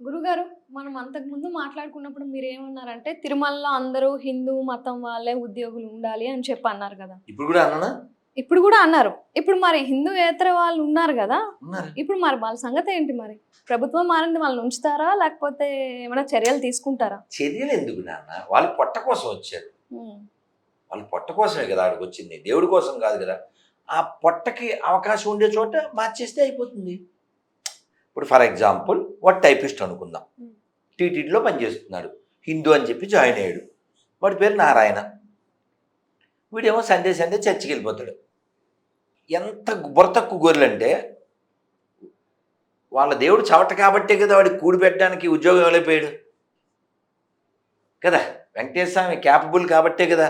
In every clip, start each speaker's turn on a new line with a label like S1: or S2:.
S1: గురుగారు, మనం అంతకుముందు మాట్లాడుకున్నప్పుడు మీరేమన్నారంటే, తిరుమలలో అందరూ హిందూ మతం వాళ్ళే ఉద్యోగులు ఉండాలి అని చెప్పి అన్నారు గదా!
S2: ఇప్పుడు కూడా అన్నానా?
S1: ఇప్పుడు గూడా అన్నారు. ఇప్పుడు మరి హిందూయేతర వాళ్ళు ఉన్నారు గదా!
S2: ఉన్నారు.
S1: ఇప్పుడు మరి వాళ్ళ సంగతేంటి మరి? ప్రభుత్వం మారింది వాళ్ళని ఉంచుతారా? లేకపోతే ఏమైనా చర్యలు తీసుకుంటారా?
S2: చర్యలు ఎందుకు నాన్న? వాళ్ళు పొట్ట కోసం వచ్చారు.
S1: హ్మ్.
S2: వాళ్ళు పొట్ట కోసమే కదా ఆడికొచ్చింది. దేవుడి కోసం కాదు కదా! ఆ పొట్టకి అవకాశం ఉండే చోట మార్చేస్తే అయిపోతుంది. ఇప్పుడు ఫర్ ఎగ్జాంపుల్ వాడు టైపిస్ట్ అనుకుందాం.
S1: హ్మ్.
S2: టీటీడీలో పనిచేస్తున్నాడు. హిందూ అని చెప్పి జాయిన్ అయ్యాడు. వాడి పేరు నారాయణ. వీడేమో సండే చర్చికి వెళ్ళిపోతాడు. ఎంత బుర్ర తక్కువ గొర్రెలంటే వాళ్ళ దేవుడు చవట కాబట్టే కదా వాడికి కూడి పెట్టడానికి ఉద్యోగం వెళ్ళిపోయాడు కదా. వెంకటేశ్వర స్వామి క్యాపబుల్ కాబట్టే కదా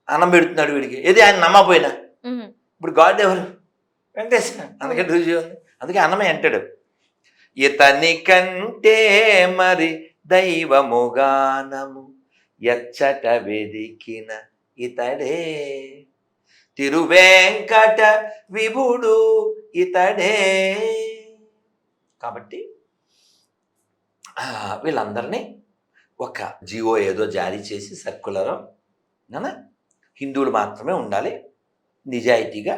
S2: అన్నం పెడుతున్నాడు వీడికి. ఏది ఆయన నమ్మపోయినా.
S1: హ్మ్.
S2: ఇప్పుడు గాడ్ ఎవరు? వెంకటేశ్వర. అందుకే రుజువు ఉంది. అందుకే అన్నమే అంటాడు, ఇతని కంటే మరి దైవముగానము ఎచ్చట వెదికిన ఇతడే తిరువేంకట విభుడు ఇతడే. కాబట్టి వీళ్ళందరినీ ఒక జియో ఏదో జారీ చేసి సర్కులర్ హిందువులు మాత్రమే ఉండాలి, నిజాయితీగా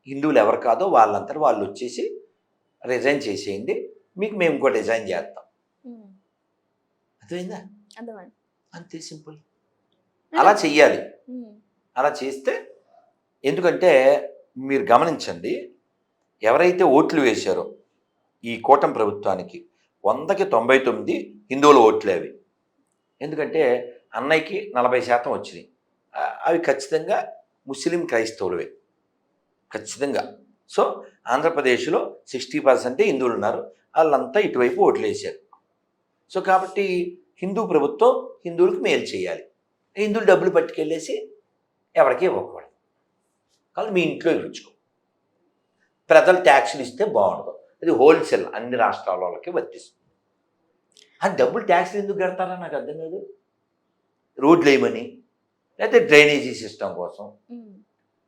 S2: హిందువులు ఎవరు కాదో వాళ్ళంతా వాళ్ళు వచ్చేసి రిజైన్ చేసేయండి, మీకు మేము ఇంకో రిజైన్ చేస్తాం. అర్థమైందా? అంతే సింపుల్. అలా చెయ్యాలి. అలా చేస్తే, ఎందుకంటే మీరు గమనించండి, ఎవరైతే ఓట్లు వేశారో ఈ కూటమి ప్రభుత్వానికి 100కి 99 హిందువుల ఓట్లే అవి. ఎందుకంటే అన్నయ్యకి 40% వచ్చినాయి. అవి ఖచ్చితంగా ముస్లిం క్రైస్తవులవే ఖచ్చితంగా. సో ఆంధ్రప్రదేశ్లో 60% హిందువులు ఉన్నారు, వాళ్ళంతా ఇటువైపు ఓట్లు వేశారు. సో కాబట్టి హిందూ ప్రభుత్వం హిందువులకు మేలు చేయాలి. హిందువులు డబ్బులు పట్టుకెళ్ళేసి ఎవరికి ఇవ్వకూడదు. కానీ మీ ఇంట్లో ఇవ్వచ్చు. ప్రజలు ట్యాక్సులు ఇస్తే బాగుండదు. అది హోల్సేల్ అన్ని రాష్ట్రాల వాళ్ళకి వర్తిస్తుంది. ఆ డబ్బులు ట్యాక్సులు ఎందుకు కడతారా నాకు అర్థం కాదు. రోడ్లు వేయమని, లేకపోతే డ్రైనేజీ సిస్టమ్ కోసం,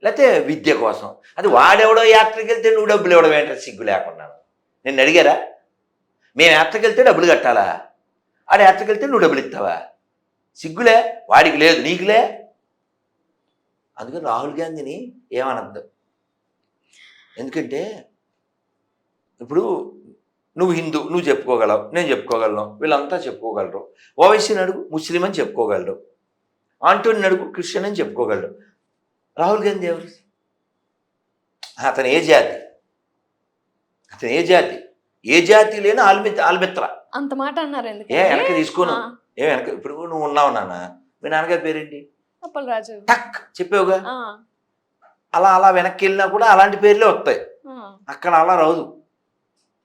S2: లేకపోతే విద్య కోసం. అది వాడెవడో యాత్రకి వెళ్తే నువ్వు డబ్బులు ఇవ్వడం ఏంటో సిగ్గు లేకున్నాను. నేను అడిగారా? మేము యాత్రకి వెళ్తే డబ్బులు కట్టాలా? ఆడ యాత్రకి వెళ్తే నువ్వు డబ్బులు ఇస్తావా? సిగ్గులే, వాడికి లేదు నీకులే. అందుకని రాహుల్ గాంధీని ఏమనద్దు. ఎందుకంటే ఇప్పుడు నువ్వు హిందూ, నువ్వు చెప్పుకోగలవు, నేను చెప్పుకోగలను, వీళ్ళంతా చెప్పుకోగలరు. ఓవైసీని అడుగు, ముస్లిం అని చెప్పుకోగలరు. ఆంటోని అడుగు, క్రిస్టియన్ అని చెప్పుకోగలరు. రాహుల్ గాంధీ ఎవరు? అతను ఏ జాతి? అతను ఏ జాతి? ఏ జాతి లేని ఆల్మిత్ర.
S1: అంత మాట అన్నారు ఎందుకు?
S2: వెనక తీసుకోను. వెనక ఇప్పుడు నువ్వు ఉన్నావు నాన్న, మీ నాన్నగారి పేరేంటి?
S1: అప్పలరాజు.
S2: టక్ చెప్పావుగా. అలా అలా వెనక్కి వెళ్ళినా కూడా అలాంటి పేర్లే వస్తాయి. అక్కడ అలా రాదు.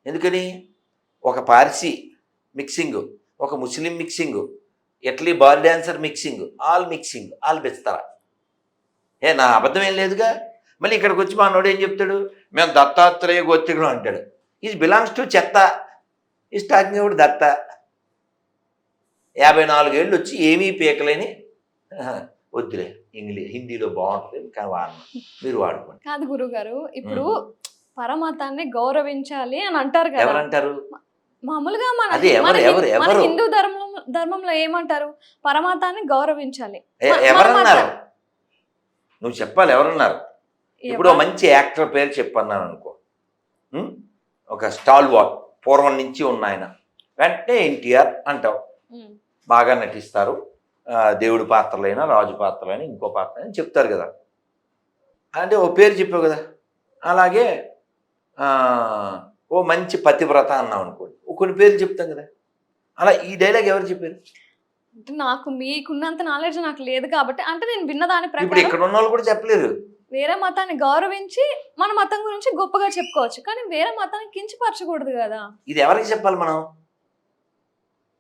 S2: ఎందుకని? ఒక పార్సీ మిక్సింగ్, ఒక ముస్లిం mixing, Italy ball dancer mixing, ఆల్ బెస్తారా. నా అబద్ధం ఏం లేదుగా. మళ్ళీ ఇక్కడికి వచ్చి మా నోడు ఏం చెప్తాడు? మేము దత్తాత్రేయ గోత్రికుడు అంటాడు. ఈజ్ బిలాంగ్స్ టు చెత్త. ఈజ్ టాకింగ్ అబౌట్ దత్త. 54 ఏళ్ళు వచ్చి ఏమీ పీకలేని వద్దులే, హిందీలో బాగుంటుంది కానీ మీరు వాడుకోండి.
S1: కాదు గురుగారు, ఇప్పుడు పరమతాన్ని గౌరవించాలి అని అంటారు కదా.
S2: ఎవరంటారు?
S1: మామూలుగా
S2: మన
S1: హిందూ ధర్మంలో ఏమంటారు? పరమతాన్ని గౌరవించాలి.
S2: ఎవరన్నారు? నువ్వు చెప్పాలి ఎవరన్నారు. ఇప్పుడు మంచి యాక్టర్ పేరు చెప్పన్నాను అనుకో, ఒక స్టాల్ వాల్ పూర్వం నుంచి ఉన్న ఆయన, వెంటనే ఎన్టీఆర్ అంటావు. బాగా నటిస్తారు, దేవుడి పాత్రలైనా రాజు పాత్రలైనా ఇంకో పాత్ర అని చెప్తారు కదా. అంటే ఓ పేరు చెప్పావు కదా. అలాగే ఓ మంచి పతివ్రత అన్నావు అనుకోండి, కొన్ని పేర్లు చెప్తాం కదా. అలా ఈ డైలాగ్ ఎవరు చెప్పారు?
S1: అంటే నాకు మీకున్నంత నాలెడ్జ్ నాకు లేదు కాబట్టి, అంటే నేను విన్నదాని
S2: ఇప్పుడు
S1: ప్రకారం
S2: ఇక్కడ ఉన్న వాళ్ళు కూడా చెప్పలేరు.
S1: వేరే మతాన్ని గౌరవించి మన మతం గురించి గొప్పగా చెప్పుకోవచ్చు, కానీ వేరే మతాన్ని కించపరచకూడదు కదా.
S2: ఇది ఎవరికి చెప్పాలి మనం?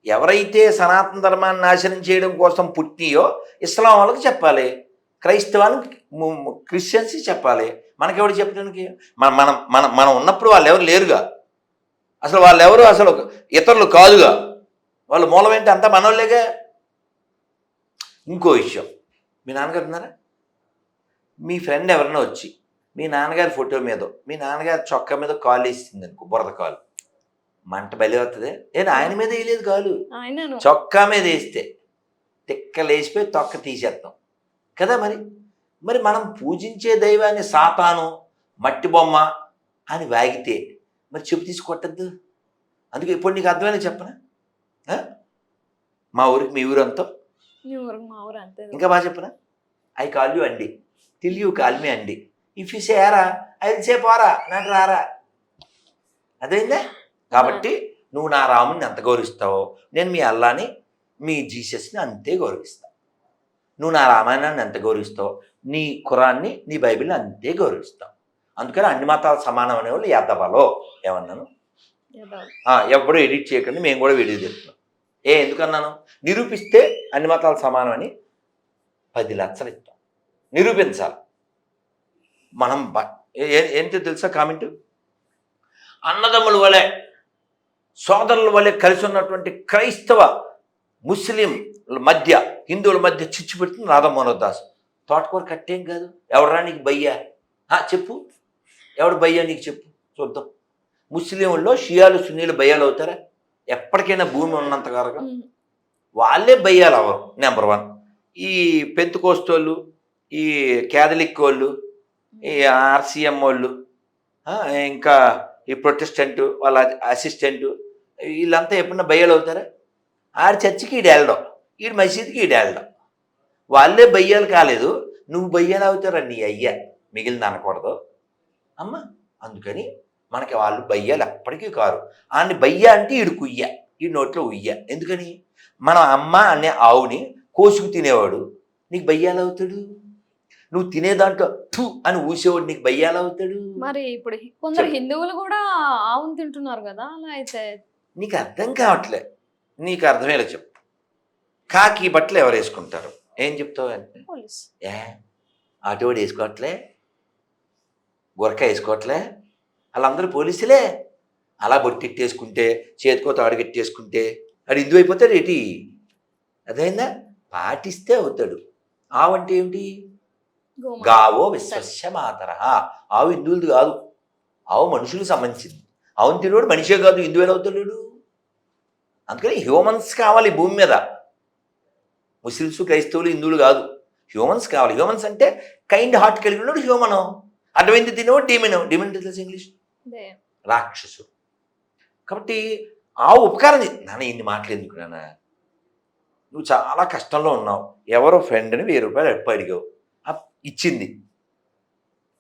S2: ఎవరైతే సనాతన ధర్మాన్ని నాశనం చేయడం కోసం పుట్టియో ఇస్లాం వాళ్ళకి చెప్పాలి, క్రైస్తవానికి క్రిస్టియన్స్ చెప్పాలి. మనకెవరు చెప్పడానికి? మనం మనం మనం ఉన్నప్పుడు వాళ్ళు ఎవరు లేరుగా. అసలు వాళ్ళు ఎవరు? అసలు ఇతరులు కాదుగా. వాళ్ళు మూలం ఏంటి? అంతా మనోళ్ళేగా. ఇంకో విషయం, మీ నాన్నగారు ఉన్నారా? మీ ఫ్రెండ్ ఎవరైనా వచ్చి మీ నాన్నగారి ఫోటో మీద, మీ నాన్నగారి చొక్కా మీద కాలు వేసింది అనుకో, బురద కాలు, మంట బలి అవుతుంది. నేను ఆయన మీద వేయలేదు కాదు,
S1: ఆయనను
S2: చొక్కా మీద వేస్తే తిక్కలేసిపోయి తొక్క తీసేస్తాం కదా. మరి మరి మనం పూజించే దైవాన్ని సాతాను మట్టి బొమ్మ అని వాగితే మరి చెప్పు తీసి కొట్టద్దు. అందుకే ఇప్పుడు నీకు అర్థమైనా చెప్పనా? మా ఊరికి మీ ఊరంతా
S1: మీ ఊరు మా ఊరు అంతే.
S2: ఇంకా బాగా చెప్పనా? ఐ కాల్ యూ అండి, టిల్ యూ కాల్ మీ అండి, ఇఫ్ యూ సేరా ఐ విల్ సే పోరా, నాకు రారా. అదేందా? కాబట్టి నువ్వు నా రాముని ఎంత గౌరవిస్తావో నేను మీ అల్లాని మీ జీసస్ని అంతే గౌరవిస్తావు. నువ్వు నా రామాయణాన్ని ఎంత గౌరవిస్తావో నీ ఖురాన్ని నీ బైబిల్ని అంతే గౌరవిస్తావు. అందుకని అన్ని మతాలు సమానం అనేవాళ్ళు యాదవాలో ఏమన్నాను? ఎప్పుడు ఎడిట్ చేయకండి, మేము కూడా వీడియో చెప్తున్నాం. ఎందుకన్నాను? నిరూపిస్తే అన్ని మతాలు సమానం అని 10 లక్షలు ఇస్తాం. నిరూపించాలి. మనం ఏంటో తెలుసా కామెంట్? అన్నదమ్ముల వలె సోదరుల వలె కలిసి ఉన్నటువంటి క్రైస్తవ ముస్లింల మధ్య హిందువుల మధ్య చిచ్చు పెడుతుంది రాధామోహన్ దాస్. తోటకూర కట్టేం కాదు. ఎవడరా నీకు భయ్యా? చెప్పు, ఎవడు భయ్యా నీకు చెప్పు చూద్దాం. ముస్లింల్లో షియాలు సున్నీలు భయ్యాలు అవుతారా? ఎప్పటికైనా భూమి ఉన్నంత వరకు వాళ్ళే భయ్యాలు అవ్వరు. నెంబర్ 1. ఈ పెంతుకోస్తోళ్ళు, ఈ క్యాథలిక్ వాళ్ళు, ఈ ఆర్సీఎం వాళ్ళు, ఇంకా ఈ ప్రొటెస్టెంట్ వాళ్ళ అసిస్టెంట్, వీళ్ళంతా ఎప్పుడన్నా భయ్యాలు అవుతారా? ఆడి చర్చికి ఈడు వెళ్ళడం, ఈడు మసీదుకి ఈడు వెళ్ళడం. వాళ్ళే భయ్యాలు కాలేదు, నువ్వు భయ్యాలు అవుతారా నీ అయ్యా మిగిలింది అనకూడదు అమ్మ. అందుకని మనకి వాళ్ళు బయ్యాలు ఎప్పటికీ కారు. ఆయన్ని బయ్య అంటే ఈడు కుయ్య, ఈ నోట్లో ఉయ్య. ఎందుకని? మన అమ్మ అనే ఆవుని కోసుకు తినేవాడు నీకు బయ్యాలు అవుతాడు. నువ్వు తినే దాంట్లో థు అని ఊసేవాడు నీకు బయ్యాలు అవుతాడు.
S1: మరి ఇప్పుడు కొందరు హిందువులు కూడా ఆవును తింటున్నారు కదా, అలా అయితే
S2: నీకు అర్థం కావట్లే. నీకు అర్థమయ్యేలా చెప్పు. కాకి బట్టలు ఎవరు వేసుకుంటారు? ఏం చెప్తావు అంటే ఆటోవాడు వేసుకోవట్లే, గురక వేసుకోవట్లే, వాళ్ళందరూ పోలీసులే. అలా బొట్టిట్టేసుకుంటే, చేతికో తాడుగట్టేసుకుంటే వాడు హిందూ అయిపోతాడు ఏంటి? అదైందా? పాటిస్తే అవుతాడు. ఆవు అంటే ఏమిటి? గావో విశ్వస్య మాతర. ఆవు హిందువులది కాదు, ఆవు మనుషులకు సంబంధించింది. ఆవును తినవాడు మనిషే కాదు, హిందువు ఎలా అవుతాడు? అందుకని హ్యూమన్స్ కావాలి భూమి మీద. ముస్లిమ్స్ క్రైస్తవులు హిందువులు కాదు, హ్యూమన్స్ కావాలి. హ్యూమన్స్ అంటే కైండ్ హార్ట్ కలిగి ఉన్నాడు హ్యూమను. అటువంటి తినేవాడు డీమెన్. డీమెన్ తెలుసు ఇంగ్లీష్? రాక్షసుడు. కాబట్టి ఆవు ఉపకారం నాన్న. ఇన్ని మాటలు ఎందుకు నాన్న? నువ్వు చాలా కష్టంలో ఉన్నావు, ఎవరో ఫ్రెండ్ని 1000 రూపాయలు అప్పు అడిగావు, ఇచ్చింది.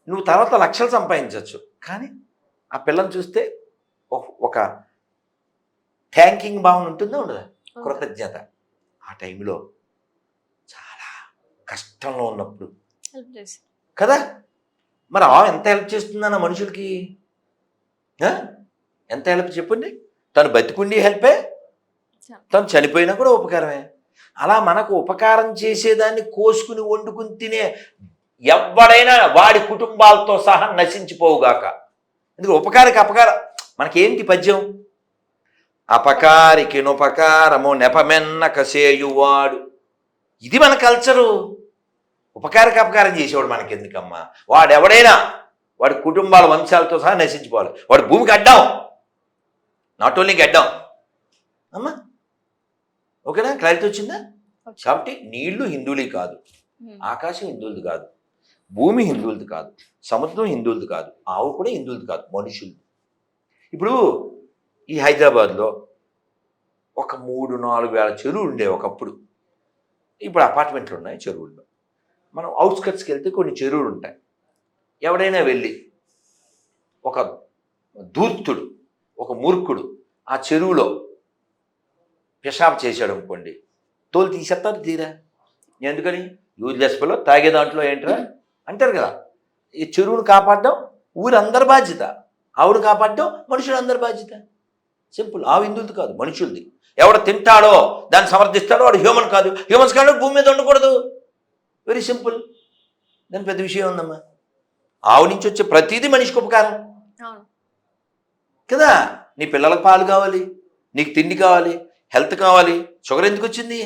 S2: నువ్వు తర్వాత లక్షలు సంపాదించవచ్చు, కానీ ఆ పిల్లని చూస్తే ఒక థ్యాంకింగ్ భావన ఉంటుందా ఉండదా? కృతజ్ఞత. ఆ టైంలో చాలా కష్టంలో ఉన్నప్పుడు కదా. మరి ఎంత హెల్ప్ చేస్తుందన్న మనుషులకి? ఎంత హెల్ప్ చెప్పండి. తను బతికుండి హెల్పే, తను చనిపోయినా కూడా ఉపకారమే. అలా మనకు ఉపకారం చేసేదాన్ని కోసుకుని వండుకుని తినే ఎవడైనా వాడి కుటుంబాలతో సహా నశించిపోవుగాక. ఎందుకు? ఉపకారికి అపకారం. మనకేంటి పద్యం? అపకారికి నుపకారము నెపమెన్నక సేయువాడు. ఇది మన కల్చరు. ఉపకారికి అపకారం చేసేవాడు మనకెందుకమ్మా? వాడెవడైనా వాడి కుటుంబాల వంశాలతో సహా నశించిపోవాలి. వాడు భూమికి అడ్డాం, నాట్ ఓన్లీ అడ్డాం అమ్మా. ఓకేనా? క్లారిటీ వచ్చిందా? కాబట్టి నీళ్లు హిందువులే కాదు, ఆకాశం హిందువులది కాదు, భూమి హిందువులది కాదు, సముద్రం హిందువులది కాదు, ఆవు కూడా హిందువులది కాదు, మనుషులు. ఇప్పుడు ఈ హైదరాబాద్లో ఒక 3-4 వేల చెరువులు ఉండేవి ఒకప్పుడు. ఇప్పుడు అపార్ట్మెంట్లు ఉన్నాయి చెరువుల్లో. మనం అవుట్స్కట్స్కి వెళ్తే కొన్ని చెరువులు ఉంటాయి. ఎవడైనా వెళ్ళి ఒక ధూర్తుడు, ఒక మూర్ఖుడు ఆ చెరువులో పిశాబ్ చేశాడు అనుకోండి, తోలు తీసేస్తారు తీరా. ఎందుకని? యూజ్లెస్ పిల్ల తాగే దాంట్లో ఏంట్రా అంటారు కదా. ఈ చెరువును కాపాడడం ఊరందరి బాధ్యత, ఆవును కాపాడడం మనుషులందరి బాధ్యత. సింపుల్. ఆవు హిందువులది కాదు, మనుషులది. ఎవడు తింటాడో దాన్ని సమర్థిస్తాడో వాడు హ్యూమన్ కాదు. హ్యూమన్స్ కాదు భూమి మీద ఉండకూడదు. Very simple. దాని పెద్ద విషయం ఉందమ్మా. ఆవు నుంచి వచ్చే ప్రతిదీ మనిషికి ఉపకారం కదా. నీ పిల్లలకు పాలు కావాలి, నీకు తిండి కావాలి, హెల్త్ కావాలి. షుగర్ ఎందుకు వచ్చింది?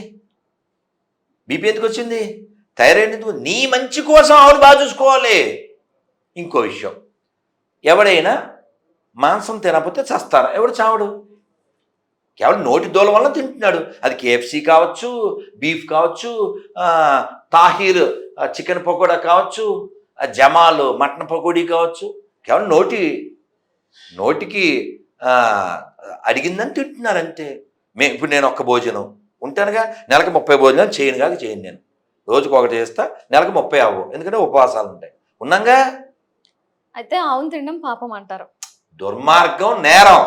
S2: బీపీ ఎందుకు వచ్చింది? థైరాయిడ్ ఎందుకు? నీ మంచి కోసం ఆవును బాగా చూసుకోవాలి. ఇంకో విషయం, ఎవడైనా మాంసం తినకపోతే చస్తారు. ఎవడు చావడు. కేవలం నోటి దూల వల్ల తింటున్నాడు. అది కేఎఫ్సి కావచ్చు, బీఫ్ కావచ్చు, తాహీర్ చికెన్ పకోడా కావచ్చు, జమాల్ మటన్ పకోడీ కావచ్చు. కేవలం నోటికి అడిగిందని తింటున్నారు అంతే. ఇప్పుడు నేను ఒక్క భోజనం ఉంటానుగా, నెలకు 30 భోజనాలు చేయను నేను. రోజుకు ఒకటి చేస్తా, నెలకు 30 అవ్వవు. ఎందుకంటే ఉపవాసాలు ఉంటాయి. ఉన్నాగా.
S1: అయితే ఆవును తినడం పాపం అంటారు.
S2: దుర్మార్గం, నేరం.